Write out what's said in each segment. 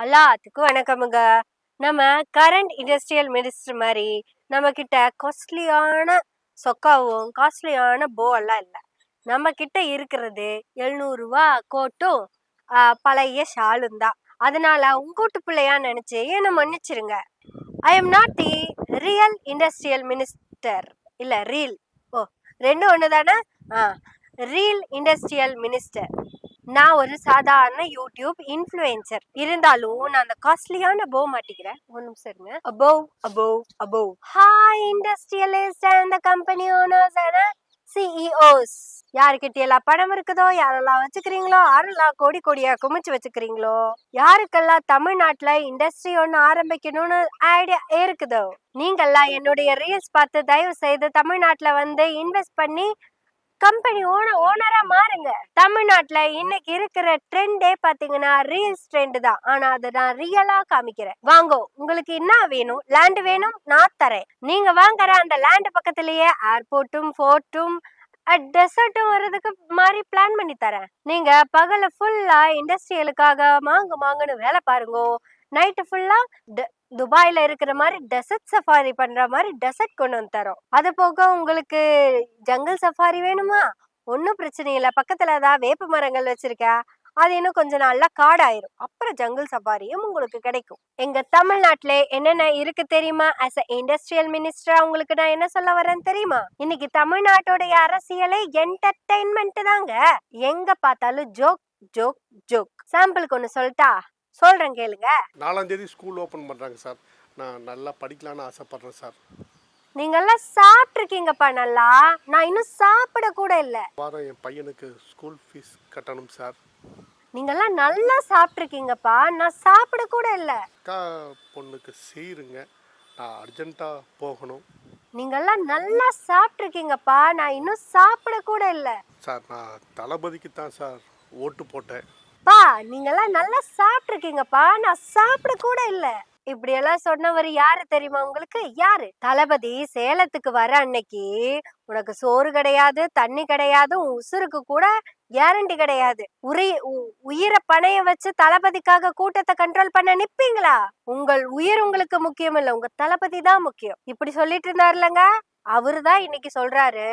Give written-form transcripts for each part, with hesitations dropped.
எல்லாத்துக்கும் வணக்கமுங்க. நம்ம கரண்ட் இண்டஸ்ட்ரியல் மினிஸ்டர் மாதிரி நம்ம கிட்ட காஸ்ட்லியான சொக்காவும் காஸ்ட்லியான போ எல்லாம் இல்லை. நம்ம கிட்ட இருக்கிறது 700 ரூபா கோட்டும் பழைய ஷாலும் தான். அதனால உங்கூட்டு பிள்ளையா நினைச்சு என்ன மன்னிச்சிருங்க. I am not the real industrial minister. இல்ல ரீல், ஓ ரெண்டும் ஒன்று தானே. Reel industrial minister. நான் ஒரு சாதாரண யூடியூப் இன்ஃப்ளூயன்சர். இருந்தாலும் நான் அந்த காஸ்ட்லியான போ மாட்டிக்கிறேன். ஒரு நிமிஷம் இருங்க. above high industrialist and the company owners and CEOs. யாருக்கிட்ட எல்லாம் பணம் இருக்குதோ, யாரெல்லாம் வச்சுக்கிறீங்களோ, யாரெல்லாம் கோடி கோடியா குமிச்சு வச்சுக்கிறீங்களோ, யாருக்கெல்லாம் தமிழ்நாட்டுல இண்டஸ்ட்ரி ஒண்ணு ஆரம்பிக்கணும்னு ஐடியா இருக்குதோ, நீங்கெல்லாம் என்னுடைய ரீல்ஸ் பார்த்து தயவு செய்து தமிழ்நாட்டுல வந்து இன்வெஸ்ட் பண்ணி கம்பெனி ஓனரா மாறுங்க. தமிழ்நாட்டுல இன்னைக்கு இருக்கிற ட்ரெண்டே பாத்தீங்கன்னா ரீல்ஸ் ட்ரெண்ட் தான். ஆனா அதை நான் ரியலா காமிக்கிறேன். வாங்கோ, உங்களுக்கு என்ன வேணும்? லேண்ட் வேணும், நான் தரேன். நீங்க வாங்குற அந்த லேண்ட் பக்கத்திலேயே ஏர்போர்ட்டும் ஃபோர்ட்டும் டெசர்ட்டும் வர்றதுக்கு மாதிரி பிளான் பண்ணி தரேன். நீங்க பகல ஃபுல்லா இண்டஸ்ட்ரியலுக்காக மாங்குன்னு வேலை பாருங்க. நைட்டு ஃபுல்லா துபாயில இருக்கிற மாதிரி டெசர்ட் சஃபாரி பண்ற மாதிரி டெசர்ட் கொண்டு வந்து தரோம். அது போக உங்களுக்கு ஜங்கிள் சஃபாரி வேணுமா? ஒன்னும் பிரச்சனை இல்லை. பக்கத்துல ஏதாவது வேப்ப மரங்கள் வச்சிருக்க, அது இன்னும் கொஞ்ச நாள்ல காடாயிரும். அப்புறம் ஜங்கிள் சஃபாரியும் உங்களுக்கு கிடைக்கும். எங்க தமிழ்நாட்டுல என்னென்ன இருக்கு தெரியுமா? ஆஸ் அ இண்டஸ்ட்ரியல் மினிஸ்டரா உங்களுக்கு நான் என்ன சொல்ல வரேன்னு தெரியுமா? இன்னைக்கு தமிழ்நாட்டோடைய அரசியலே என்டர்டைன்மெண்ட் தாங்க. எங்க பார்த்தாலும் ஜோக் ஜோக் ஜோக். சாம்பிளுக்கு ஒண்ணு சொல்லிட்டா? சொல்றேன் கேளுங்க. 4ஆம் தேதி ஸ்கூல் ஓபன் பண்றாங்க சார். நான் நல்லா படிக்கலாம்னு ஆசைப்படுறேன் சார். நீங்க எல்லாம் சாப்பிட்டுருக்கீங்கப்பா நல்லா. நான் இன்னும் சாப்பிட கூட இல்ல. வாரம் என் பையனுக்கு ஸ்கூல் ஃபீஸ் கட்டணும் சார். நீங்க எல்லாம் நல்லா சாப்பிட்டுருக்கீங்கப்பா. நான் சாப்பிட கூட இல்ல. அக்கா பொண்ணுக்கு செய்யுங்க, நான் அர்ஜென்ட்டா போகணும். நீங்க எல்லாம் நல்லா சாப்பிட்டுருக்கீங்கப்பா. நான் இன்னும் சாப்பிட கூட இல்ல. சார் நான் தளபதிக்கு தான் சார் ஓட்டு போட்டேன். பா நீங்க எல்லாம் நல்லா சாப்பிட்டுருக்கீங்கப்பா. நான் சாப்பிட கூட இல்ல. இப்படி எல்லாம் சொன்னவர் யாரு தெரியுமா உங்களுக்கு? யாரு? தளபதி சேலத்துக்கு வர அன்னைக்கு உனக்கு சோறு கிடையாது, தண்ணி கிடையாது, உசுருக்கு கூட கேரண்டி கிடையாது. உயிரை பணைய வச்சு தளபதிக்காக கூட்டத்தை கண்ட்ரோல் பண்ண நிப்பீங்களா? உங்கள் உயிர் உங்களுக்கு முக்கியம் இல்ல, உங்க தளபதி தான் முக்கியம். இப்படி சொல்லிட்டு இருந்தாருலங்க, அவருதான் இன்னைக்கு சொல்றாரு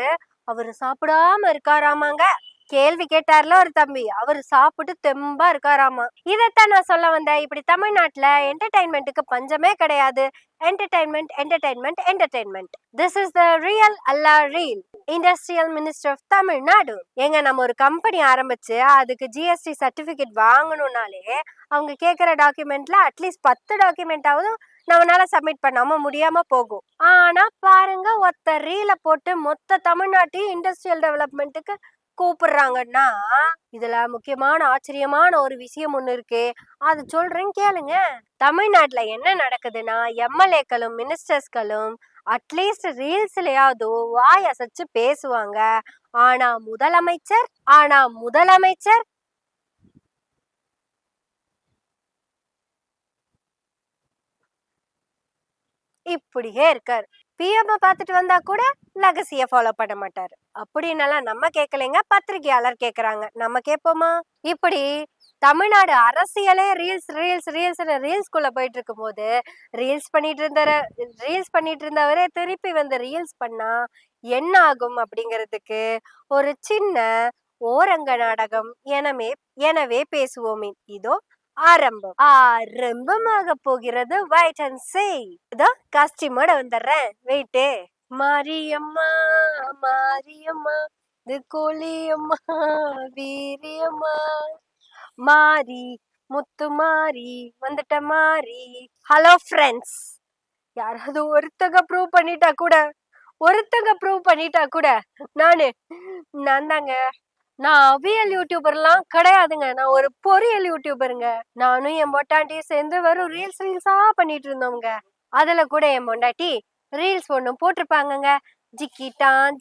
அவரு சாப்பிடாம இருக்காராமாங்க. கேள்வி கேட்டார்ல ஒரு தம்பி, அவரு சாப்பிட்டு தெம்பா இருக்காராமா. இதத்தான் நான் சொல்ல வந்தேன். இப்படி தமிழ்நாட்டுல என்டர்டைன்மெண்ட்டுக்கு பஞ்சமே கிடையாது. Entertainment entertainment entertainment. This is the real அல்லா reel industrial minister of Tamil Nadu. எங்க நம்ம ஒரு கம்பெனி ஆரம்பிச்சு அதுக்கு ஜிஎஸ்டி சர்டிபிகேட் வாங்கணும்னாலே அவங்க கேட்கிற டாக்குமெண்ட்ல அட்லீஸ்ட் 10 டாக்குமெண்டாவது நம்மளால சப்மிட் பண்ணாம முடியாம போகும். ஆனா பாருங்க, ஒத்த ரீல போட்டு மொத்த தமிழ்நாட்டையும் இண்டஸ்ட்ரியல் டெவலப்மெண்ட்டுக்கு கூப்பிடுறாங்கன்னா இதுல முக்கியமான ஆச்சரியமான ஒரு விஷயம் ஒண்ணு இருக்கு. அது சொல்றேன் கேளுங்க. தமிழ்நாட்டுல என்ன நடக்குதுன்னா, எம்எல்ஏக்களும் மினிஸ்டர்ஸ்களும் அட்லீஸ்ட் ரீல்ஸ்லயாவது வாய் அசைச்சு பேசுவாங்க. ஆனா முதலமைச்சர் இப்படியே இருக்காரு. பிஎம் பார்த்துட்டு வந்தா கூட லெகசிய ஃபாலோ பண்ண மாட்டாரு. அப்படின்னாலாம் நம்ம கேட்கலைங்க, பத்திரிகையாளர் கேக்குறாங்க. நம்ம கேட்போமா? இப்படி தமிழ்நாடு அரசியலே ரீல்ஸ்குள்ள போயிட்டு இருக்கும் போது ரீல்ஸ் பண்ணிட்டு இருந்தவரே திருப்பி வந்து ரீல்ஸ் பண்ணா என்ன ஆகும் அப்படிங்கிறதுக்கு ஒரு சின்ன ஓரங்க நாடகம் எனவே பேசுவோமே. இதோ ஆரம்பமாக போகிறது. வெயிட் அண்ட் சீ. இதோ காஸ்டியூமோட வந்துடுறேன், வெயிட். மாரியம்மா மாரியம்மா கோழியம்மா வீரியம்மா மாரி முத்து மாரி வந்துட்ட மாரி. ஹலோ ஃப்ரெண்ட்ஸ், யாராவது ஒருத்தங்க ப்ரூவ் பண்ணிட்டா கூட நான் தாங்க. நான் அவியல் யூடியூபர்லாம் கிடையாதுங்க. நான் ஒரு பொரியல் யூடியூபருங்க. நானும் என் பொட்டாட்டியும் சேர்ந்து வெறும் ரீல்ஸா பண்ணிட்டு இருந்தோங்க. அதுல கூட என் பொண்டாட்டி ரீல்ஸ் ஒண்ணும் போட்டிருப்பாங்கங்க. ஜிக்கிட்டான்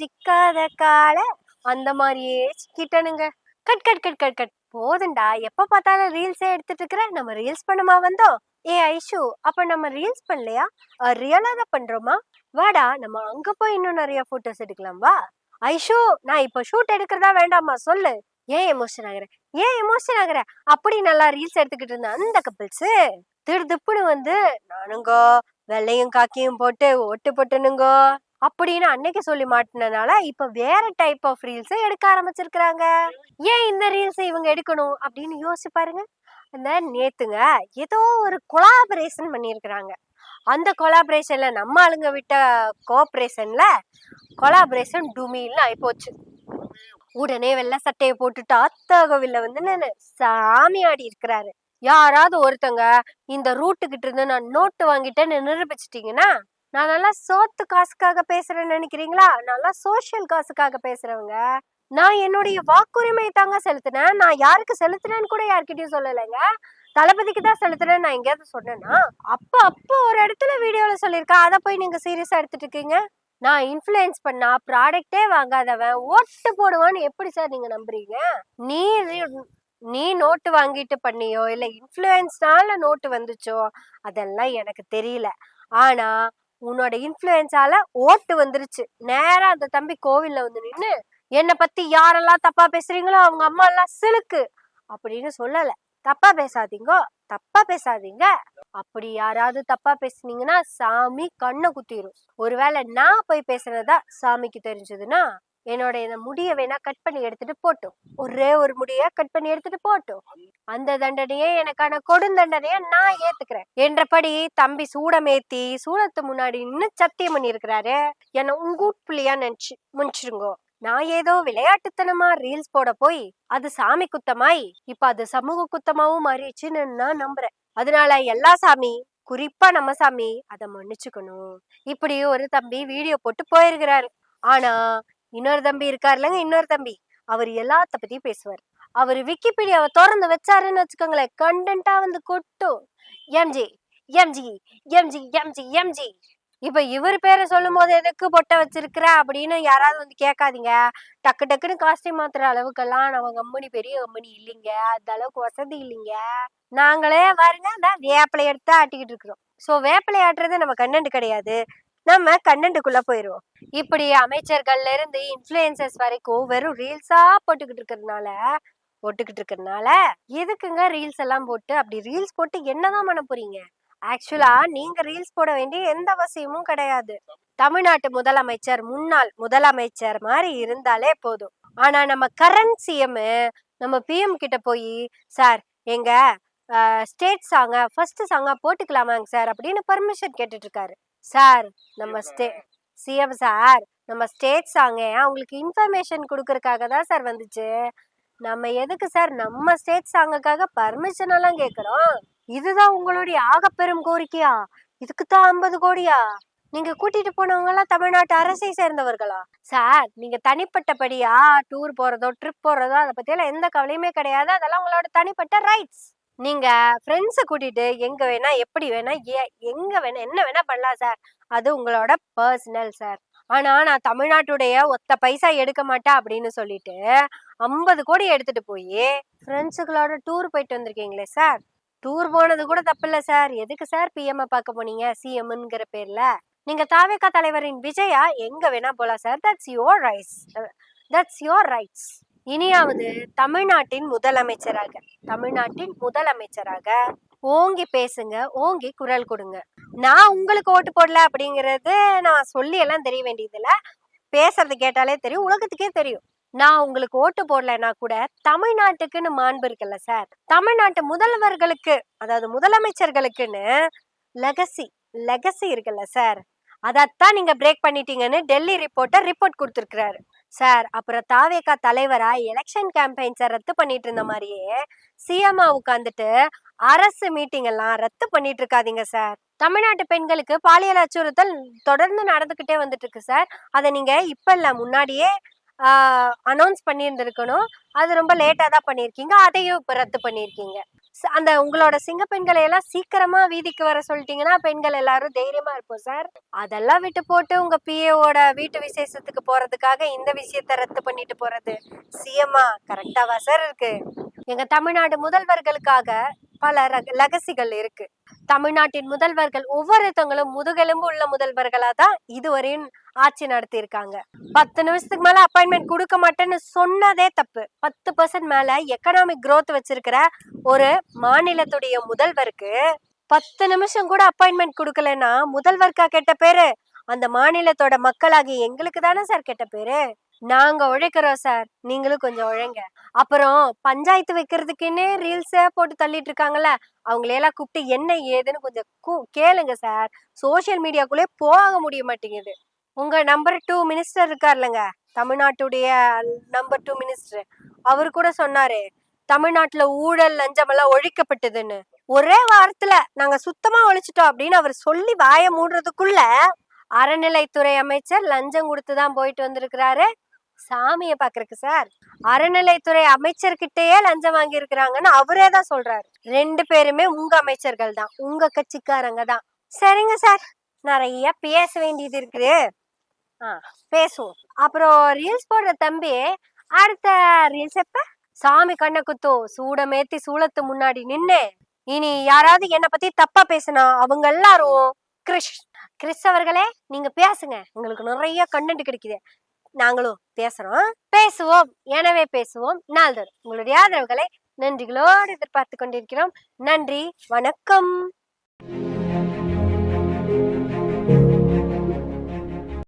ஜிக்காத கால, அந்த மாதிரியே சிக்கிட்டனுங்க. கட் போதுண்டா, எப்ப பார்த்தாலும் ரீல்ஸே எடுத்துட்டு இருக்கிற. நம்ம ரீல்ஸ் பண்ணுமா வந்தோம்? ஏ ஐஷு, அப்ப நம்ம ரீல்ஸ் பண்ணலையா? ரியலா தான் பண்றோமா? வாடா நம்ம அங்க போய் இன்னும் நிறைய போட்டோஸ் எடுக்கலாம். வா ஐஷு, நான் இப்ப ஷூட் எடுக்கிறதா வேண்டாமா சொல்லு. ஏன் எமோஷன் ஆகுற ஏன் எமோஷன் ஆகுற அப்படி நல்லா ரீல்ஸ் எடுத்துக்கிட்டு இருந்த அந்த கப்பிள்ஸ் திடுதிப்புன்னு வந்து நானுங்கோ வெள்ளையும் காக்கியும் போட்டு ஓட்டு போட்டுனுங்கோ அப்படின்னு அன்னைக்கு சொல்லி மாட்டினனால இப்ப வேற டைப் ஆஃப் ரீல்ஸ் எடுக்க ஆரம்பிச்சிருக்கிறாங்க. ஏன் இந்த ரீல்ஸ் இவங்க எடுக்கணும் அப்படின்னு யோசிச்சு பாருங்க. அந்த நேத்துங்க ஏதோ ஒரு கொலாபரேஷன் பண்ணியிருக்கிறாங்க. அந்த கொலாபரேஷன்ல நம்ம ஆளுங்க விட்ட கோஆபரேஷன்ல கொலாபரேஷன் டுமில்னு ஆயிப்போச்சு. உடனே வெள்ளை சட்டையை போட்டுட்டு அத்தகவில்ல வந்து நான் சாமி ஆடி இருக்கிறாரு. யாராவது ஒருத்தங்க இந்த ரூட்டுக்கிட்ட இருந்து நான் நோட்டு வாங்கிட்டேன்னு நிரூபிச்சிட்டீங்கன்னா, நான் நல்லா சோத்து காசுக்காக பேசுறேன்னு நினைக்கிறீங்களா? நல்லா சோசியல் காசுக்காக பேசுறவங்க. நான் என்னுடைய வாக்குரிமையை தாங்க செலுத்தினேன். நான் யாருக்கு செலுத்தினேன்னு கூட யார்கிட்டயும் சொல்லலைங்க. தளபதிக்கு தான் செலுத்தினேன்னு நான் எங்கேயாவது சொன்னேன்னா, அப்போ ஒரு இடத்துல வீடியோல சொல்லியிருக்கேன். அதை போய் நீங்க சீரியஸா எடுத்துட்டு இருக்கீங்க. நான் இன்ஃப்ளூயன்ஸ் பண்ணா ப்ராடக்டே வாங்காதவன் ஓட்டு போடுவான்னு எப்படி சார் நீங்க நம்புறீங்க? நீ நீ நோட்டு வாங்கிட்டு பண்ணியோ இல்ல இன்ஃப்ளூயன்ஸ்னால நோட்டு வந்துச்சோ அதெல்லாம் எனக்கு தெரியல. ஆனா உன்னோட இன்ஃப்ளூயன்ஸால ஓட்டு வந்துருச்சு. நேரா அந்த தம்பி கோவில்ல வந்து நின்னு என்னை பத்தி யாரெல்லாம் தப்பா பேசுறீங்களோ அவங்க அம்மா எல்லாம் சிலுக்கு அப்படின்னு சொல்லல. தப்பா பேசாதீங்க, தப்பா பேசாதீங்க. அப்படி யாராவது தப்பா பேசுனீங்கன்னா சாமி கண்ணை குத்திரும். ஒருவேளை நான் போய் பேசுனதா சாமிக்கு தெரிஞ்சதுன்னா என்னோட இந்த முடிய வேணா கட் பண்ணி எடுத்துட்டு போட்டோம். ஒரே ஒரு முடிய கட் பண்ணி எடுத்துட்டு போட்டோம். அந்த தண்டனையே எனக்கான கொடுந்தண்டனைய நான் ஏத்துக்கிறேன் என்றபடி தம்பி சூடமேத்தி சூடத்து முன்னாடி நின்னு சத்தியம் பண்ணி இருக்கிறாரு. என்ன உங்கூட்புள்ளியா நினைச்சு முடிச்சிருங்கோ. நான் ஏதோ விளையாட்டுத்தனமா ரீல்ஸ் போட போய் அது சாமி குத்தமாய் இப்ப அது சமூக குத்தமாவும் மாறிடுச்சுன்னு நான் நம்புறேன். அதனால எல்லா சாமி குறிப்பா நம்ம சாமி அதை மன்னிச்சுக்கணும். இப்படி ஒரு தம்பி வீடியோ போட்டு போயிருக்கிறாரு. ஆனா இன்னொரு தம்பி இருக்காருலங்க, இன்னொரு தம்பி அவர் எல்லாத்த பத்தியும் பேசுவார். அவர் விக்கிபீடியாவை திறந்து வச்சாருன்னு வச்சுக்கோங்களேன், கண்டென்ட்டா வந்து கொட்டும். MG MG MG MG MG. இப்ப இவர் பேரை சொல்லும் போது எதுக்கு பொட்டை வச்சிருக்கிற அப்படின்னு யாராவது வந்து கேட்காதீங்க. டக்கு டக்குன்னு காஸ்டியூம் மாத்துற அளவுக்கெல்லாம் நம்ம கம்பெனி பெரிய கம்பெனி இல்லைங்க. அந்த அளவுக்கு வசதி இல்லைங்க. நாங்களே பாருங்க தான் வேப்பிலை எடுத்து ஆட்டிக்கிட்டு இருக்கிறோம். ஸோ வேப்பிலை ஆட்டுறது நம்ம கண்டென்ட் கிடையாது. நம்ம கண்டென்ட்டுக்குள்ள போயிடுவோம். இப்படி அமைச்சர்கள்ல இருந்து இன்ஃப்ளூயன்சர்ஸ் வரைக்கும் வெறும் ரீல்ஸா போட்டுக்கிட்டு இருக்கிறதுனால எதுக்குங்க ரீல்ஸ் எல்லாம் போட்டு அப்படி ரீல்ஸ் போட்டு என்னதான் பண்ண போறீங்க? ஆக்சுவலா நீங்க ரீல்ஸ் போட வேண்டிய எந்த அவசியமும் கிடையாது. தமிழ்நாட்டு முதலமைச்சர் முன்னாள் முதலமைச்சர் மாதிரி இருந்தாலே போதும். ஆனா நம்ம கரண்ட் சிஎம் நம்ம பிஎம் கிட்ட போய் சார் எங்க ஸ்டேட் சாங்க ஃபர்ஸ்ட் சாங்கா போட்டுக்கலாமாங்க சார் அப்படின்னு பர்மிஷன் கேட்டுட்டு இருக்காரு. சார் நம்ம சிஎம் சார் நம்ம ஸ்டேட் சாங்க அவங்களுக்கு இன்ஃபர்மேஷன் கொடுக்கறதுக்காக தான் சார் வந்துச்சு. நம்ம எதுக்கு சார் நம்ம ஸ்டேட் சாங்குக்காக பர்மிஷன் எல்லாம் கேட்குறோம்? இதுதான் உங்களுடைய ஆகப்பெரும் கோரிக்கையா? இதுக்குத்தான் 50 கோடியா? நீங்க கூட்டிட்டு போனவங்க எல்லாம் தமிழ்நாட்டு அரசை சேர்ந்தவர்களா? சார் நீங்க தனிப்பட்டபடியா டூர் போறதோ ட்ரிப் போறதோ அதை பத்தி எல்லாம் எந்த கவலையுமே கிடையாது. அதெல்லாம் உங்களோட தனிப்பட்ட ரைட்ஸ். நீங்க ஃப்ரெண்ட்ஸை கூட்டிட்டு எங்க வேணா எப்படி வேணா எங்க வேணா என்ன வேணா பண்ணலாம் சார். அது உங்களோட பர்சனல் சார். ஆனா நான் தமிழ்நாட்டுடைய ஒத்த பைசா எடுக்க மாட்டேன் அப்படின்னு சொல்லிட்டு 50 கோடி எடுத்துட்டு போய் ஃப்ரெண்ட்ஸுகளோட டூர் போயிட்டு வந்திருக்கீங்களே சார். டூர் போனது கூட தப்பு இல்லை சார். எதுக்கு சார் பிஎம் பார்க்க போனீங்க சிஎம்ங்கிற பேர்ல? நீங்க தாவேகா தலைவரின் விஜயா எங்க வேணா போலாம் சார். That's your rights. இனியாவது தமிழ்நாட்டின் முதலமைச்சராக ஓங்கி பேசுங்க, ஓங்கி குரல் கொடுங்க. நான் உங்களுக்கு ஓட்டு போடல அப்படிங்கறது நான் சொல்லி எல்லாம் தெரிய வேண்டியதில்ல. பேசுறது கேட்டாலே தெரியும், உலகத்துக்கே தெரியும். நான் உங்களுக்கு ஓட்டு போடலைன்னா கூட தமிழ்நாட்டுக்குன்னு மாண்பு இருக்குல்ல சார். தமிழ்நாட்டு முதல்வர்களுக்கு அதாவது முதலமைச்சர்களுக்குன்னு லெகசி இருக்குல்ல சார். அதைத்தான் நீங்க பிரேக் பண்ணிட்டீங்கன்னு டெல்லி ரிப்போர்ட் கொடுத்துருக்கிறாரு சார். அப்புறம் தாவேகா தலைவரா எலெக்ஷன் கேம்பெயின்ஸை ரத்து பண்ணிட்டு இருந்த மாதிரியே சிஎம்ஆ உட்காந்துட்டு அரசு மீட்டிங் எல்லாம் ரத்து பண்ணிட்டு இருக்காதீங்க சார். தமிழ்நாட்டு பெண்களுக்கு பாலியல் அச்சுறுத்தல் தொடர்ந்து நடந்துகிட்டே வந்துட்டு இருக்கு சார். அதை நீங்க இப்ப இல்ல முன்னாடியே அனௌன்ஸ் பண்ணியிருந்திருக்கணும். அது ரொம்ப லேட்டா தான் பண்ணியிருக்கீங்க. அதையும் இப்ப ரத்து பண்ணியிருக்கீங்க. அந்த உங்களோட சிங்க பெண்களை எல்லாம் சீக்கிரமா வீதிக்கு வர சொல்லிட்டீங்கன்னா பெண்கள் எல்லாரும் தைரியமா இருப்போம் சார். அதெல்லாம் விட்டு போட்டு உங்க பிஏவோட வீட்டு விசேஷத்துக்கு போறதுக்காக இந்த விஷயத்த ரத்து பண்ணிட்டு போறது சிஎம்ஆ கரெக்டாவா சார் இருக்கு? எங்க தமிழ்நாடு முதல்வர்களுக்காக பல லெகசிகள் இருக்கு. தமிழ்நாட்டின் முதல்வர்கள் ஒவ்வொருத்தவங்களும் முதுகெலும்பு உள்ள முதல்வர்களா தான் இதுவரையும் ஆட்சி நடத்தி இருக்காங்க. 10 நிமிஷத்துக்கு மேல அப்பாயின்மெண்ட் கொடுக்க மாட்டேன்னு சொன்னதே தப்பு. 10% மேல எக்கனாமிக் growth வச்சிருக்கிற ஒரு மாநிலத்துடைய முதல்வருக்கு 10 நிமிஷம் கூட அப்பாயின்மெண்ட் கொடுக்கலன்னா முதல்வருக்கா கெட்ட பேரு? அந்த மாநிலத்தோட மக்களாகி எங்களுக்கு தானே சார் கெட்ட பேரு. நாங்க உழைக்கிறோம் சார், நீங்களும் கொஞ்சம் உழைங்க. அப்புறம் பஞ்சாயத்து வைக்கிறதுக்குன்னே ரீல்ஸ போட்டு தள்ளிட்டு இருக்காங்கல்ல, அவங்களையெல்லாம் கூப்பிட்டு என்ன ஏதுன்னு கொஞ்சம் கேளுங்க சார். சோசியல் மீடியாக்குள்ளே போக முடிய மாட்டேங்குது. உங்க நம்பர் 2 மினிஸ்டர் இருக்கார்லங்க, தமிழ்நாட்டுடைய நம்பர் 2 மினிஸ்டர், அவரு கூட சொன்னாரு தமிழ்நாட்டுல ஊழல் லஞ்சமெல்லாம் ஒழிக்கப்பட்டதுன்னு. ஒரே வாரத்துல நாங்க சுத்தமா ஒழிச்சிட்டோம் அப்படின்னு அவர் சொல்லி வாய மூடுறதுக்குள்ள அறநிலைத்துறை அமைச்சர் லஞ்சம் கொடுத்துதான் போயிட்டு வந்திருக்கிறாரு சாமியை பாக்குறதுக்கு சார். அறநிலைத்துறை அமைச்சர்கிட்டயே லஞ்சம் வாங்கி இருக்கிறாங்கன்னு அவரே தான் சொல்றாரு. 2 பேருமே உங்க அமைச்சர்கள் தான், உங்க கட்சிக்காரங்க தான். சரிங்க சார், நிறைய பேச வேண்டியது இருக்குது, பேசுவோம். அப்புறம் ரீல்ஸ் போடுற தம்பி, அடுத்த ரீல்ஸ் எப்ப? சாமி கண்ணை குத்தும் சூடமேத்தி சூளத்து முன்னாடி நின்னு இனி யாராவது என்னை பத்தி தப்பா பேசினா அவங்க எல்லாரும் கிறிஸ் அவர்களே நீங்க பேசுங்க, உங்களுக்கு நிறைய கண்டென்ட் கிடைக்குது, நாங்களும் பேசுவோம். எனவே பேசுவோம் நாள்தோறும். உங்களுடைய ஆதரவுகளை நன்றிகளோடு எதிர்பார்த்து கொண்டிருக்கிறோம். நன்றி, வணக்கம்.